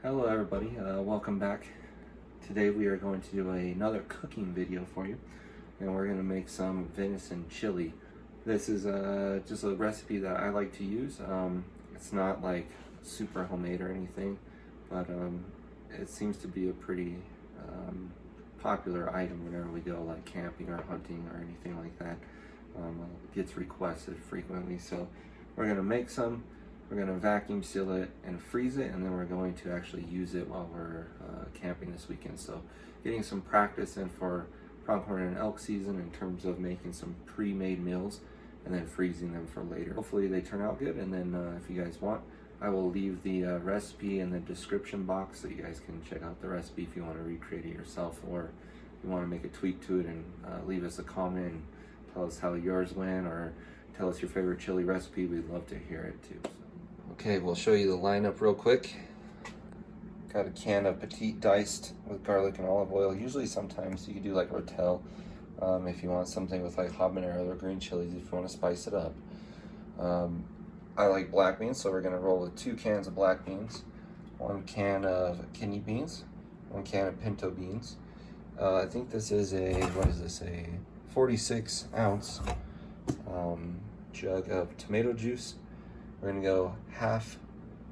Hello everybody, welcome back. Today we are going to do another cooking video for you, and we're going to make some venison chili. This is just a recipe that I like to use. It's not like super homemade or anything, but it seems to be a pretty popular item whenever we go like camping or hunting or anything like that. It gets requested frequently, so we're going to make some. We're going to vacuum seal it and freeze it, and then we're going to actually use it while we're camping this weekend. So getting some practice in for pronghorn and elk season in terms of making some pre-made meals and then freezing them for later. Hopefully they turn out good, and then if you guys want, I will leave the recipe in the description box so you guys can check out the recipe if you want to recreate it yourself, or if you want to make a tweak to it and leave us a comment and tell us how yours went, or tell us your favorite chili recipe. We'd love to hear it too. Okay, we'll show you the lineup real quick. Got a can of petite diced with garlic and olive oil. Usually sometimes you can do like rotel if you want something with like habanero or other green chilies if you want to spice it up. I like black beans, so we're gonna roll with 2 cans of black beans, 1 can of kidney beans, 1 can of pinto beans. I think this is a 46 ounce jug of tomato juice. We're gonna go half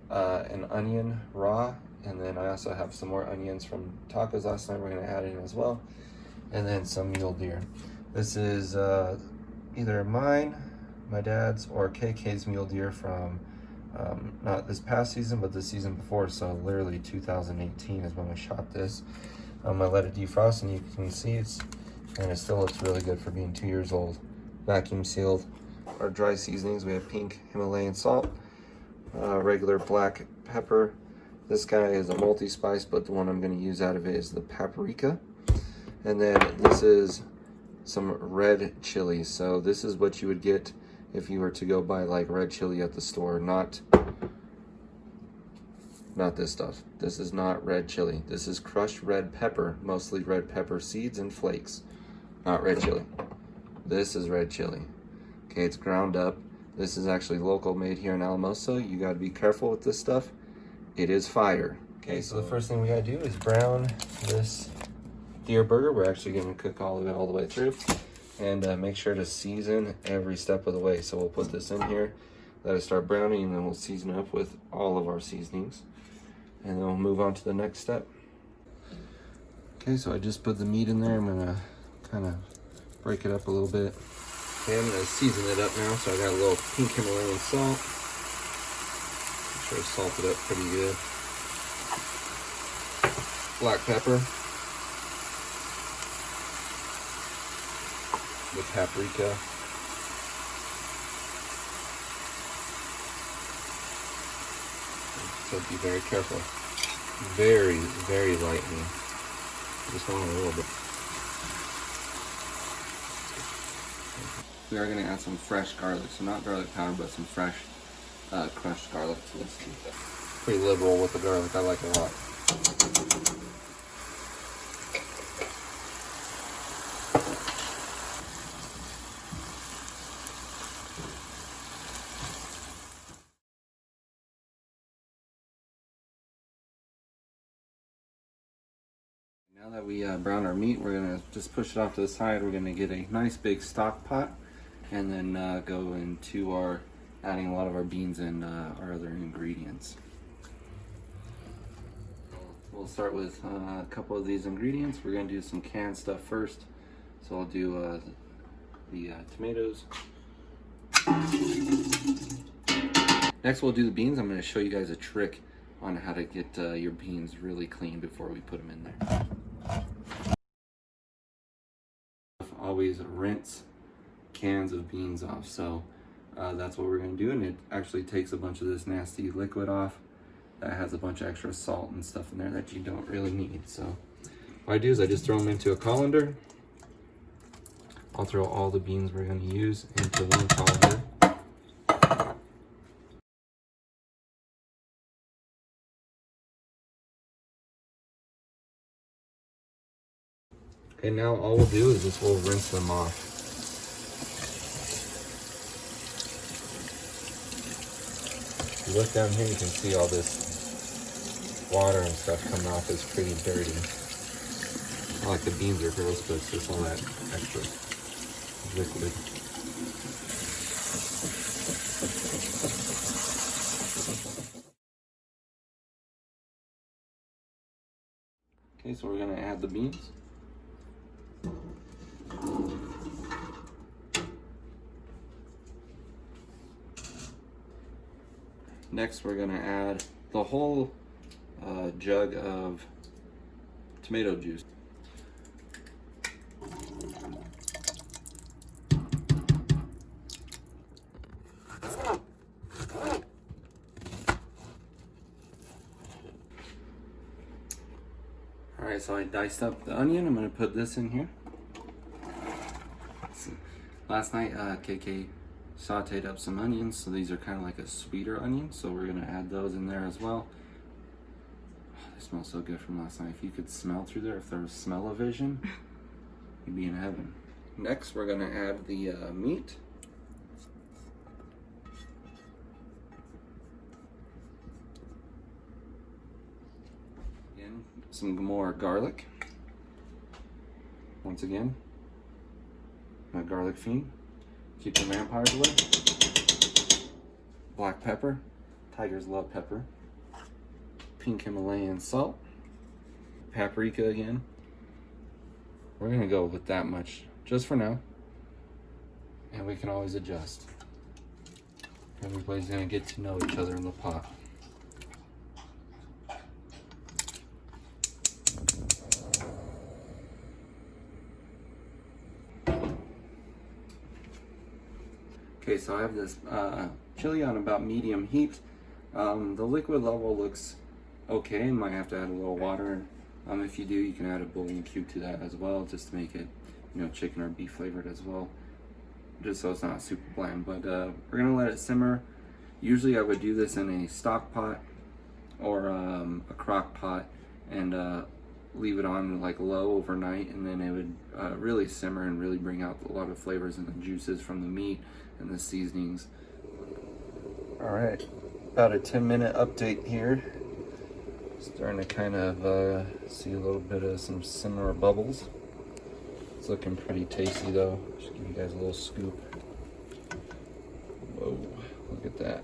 an onion raw, and then I also have some more onions from tacos last night we're gonna add in as well, and then some mule deer. This is either mine, my dad's, or KK's mule deer from not this past season, but the season before, so literally 2018 is when we shot this. I let it defrost, and you can see it still looks really good for being 2 years old. Vacuum sealed. Our dry seasonings, we have pink Himalayan salt, regular black pepper. This guy is a multi-spice, but the one I'm going to use out of it is the paprika. And then this is some red chili. So this is what you would get if you were to go buy like red chili at the store, not this stuff. This is not red chili. This is crushed red pepper, mostly red pepper seeds and flakes, not red chili. This is red chili. Okay, it's ground up. This is actually local, made here in Alamosa. You gotta be careful with this stuff. It is fire. Okay, so the first thing we gotta do is brown this deer burger. We're actually gonna cook all of it all the way through, and make sure to season every step of the way. So we'll put this in here, let it start browning, and then we'll season it up with all of our seasonings. And then we'll move on to the next step. Okay, so I just put the meat in there. I'm gonna kind of break it up a little bit. Okay, I'm gonna season it up now. So I got a little pink Himalayan salt. Make sure I salt it up pretty good. Black pepper. The paprika. So be very careful. Very, very lightly. Just on a little bit. We are going to add some fresh garlic, so not garlic powder, but some fresh crushed garlic to this. Pretty liberal with the garlic, I like it a lot. Now that we brown our meat, we're going to just push it off to the side. We're going to get a nice big stock pot, and then go into adding a lot of our beans and our other ingredients. We'll start with a couple of these ingredients. We're going to do some canned stuff first. So I'll do the tomatoes. Next we'll do the beans. I'm going to show you guys a trick on how to get your beans really clean before we put them in there. Always rinse cans of beans off, so that's what we're going to do, and it actually takes a bunch of this nasty liquid off that has a bunch of extra salt and stuff in there that you don't really need. So what I do is I just throw them into a colander. I'll throw all the beans we're going to use into one colander. Okay, now all we'll do is just we'll rinse them off. If you look down here, you can see all this water and stuff coming off is pretty dirty. Not like the beans are gross, but it's just all that extra liquid. Okay, so we're gonna add the beans. Next, we're gonna add the whole jug of tomato juice. Alright, so I diced up the onion. I'm gonna put this in here. Last night, KK sauteed up some onions, so these are kind of like a sweeter onion, so we're gonna add those in there as well. Oh, they smell so good from last night. If you could smell through there, if there was smell-o-vision, you'd be in heaven. Next, we're gonna add the meat. Again, some more garlic. Once again, I'm a garlic fiend. Keep the vampires away. Black pepper. Tigers love pepper. Pink Himalayan salt. Paprika again. We're gonna go with that much just for now. And we can always adjust. Everybody's gonna get to know each other in the pot. Okay, so I have this chili on about medium heat. The liquid level looks okay. Might have to add a little water. If you do, you can add a bouillon cube to that as well, just to make it, chicken or beef flavored as well, just so it's not super bland. But we're gonna let it simmer. Usually I would do this in a stock pot or a crock pot and leave it on like low overnight, and then it would really simmer and really bring out a lot of flavors and the juices from the meat and the seasonings. All right, about a 10-minute update here. Starting to kind of see a little bit of some simmer bubbles. It's looking pretty tasty though. Just give you guys a little scoop. Whoa, look at that.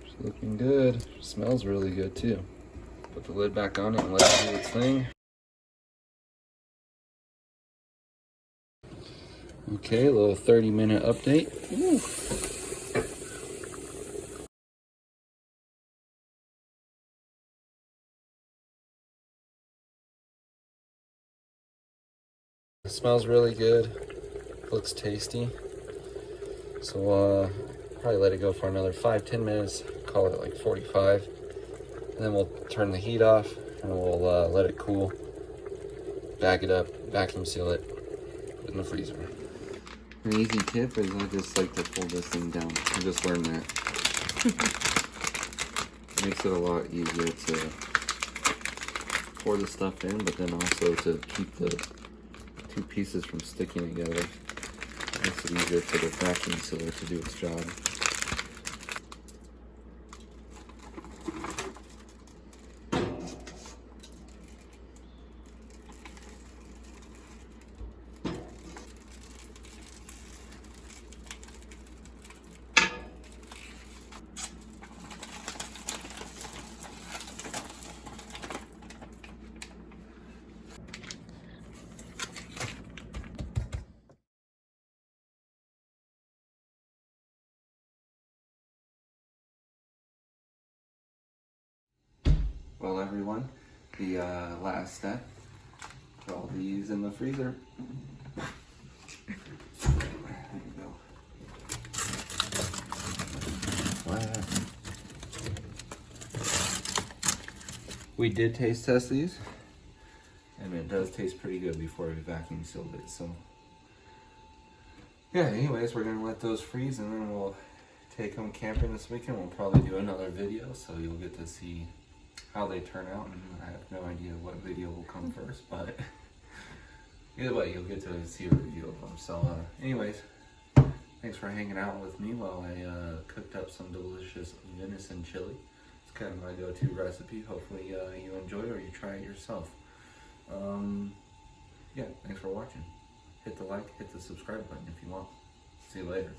It's looking good. Smells really good too. Put the lid back on it and let it do its thing. Okay, a little 30-minute update. Ooh. It smells really good. Looks tasty. So probably let it go for another 5-10 minutes. Call it like 45. And then we'll turn the heat off and we'll let it cool. Bag it up, vacuum seal it, put it in the freezer. An easy tip is I just like to pull this thing down. I just learned that. Makes it a lot easier to pour the stuff in, but then also to keep the two pieces from sticking together. Makes it easier for the vacuum sealer to do its job. Well, everyone, the last step, put all these in the freezer. There you go. We did taste test these, and it does taste pretty good before we vacuum sealed it. So, yeah, anyways, we're going to let those freeze, and then we'll take them camping this weekend. We'll probably do another video, so you'll get to see how they turn out, and I have no idea what video will come first, but either way, you'll get to see a review of them. So anyways, Thanks for hanging out with me while I cooked up some delicious venison chili. It's kind of my go-to recipe. Hopefully you enjoy it or you try it yourself. Yeah, thanks for watching. Hit the like, hit the subscribe button if you want. See you later.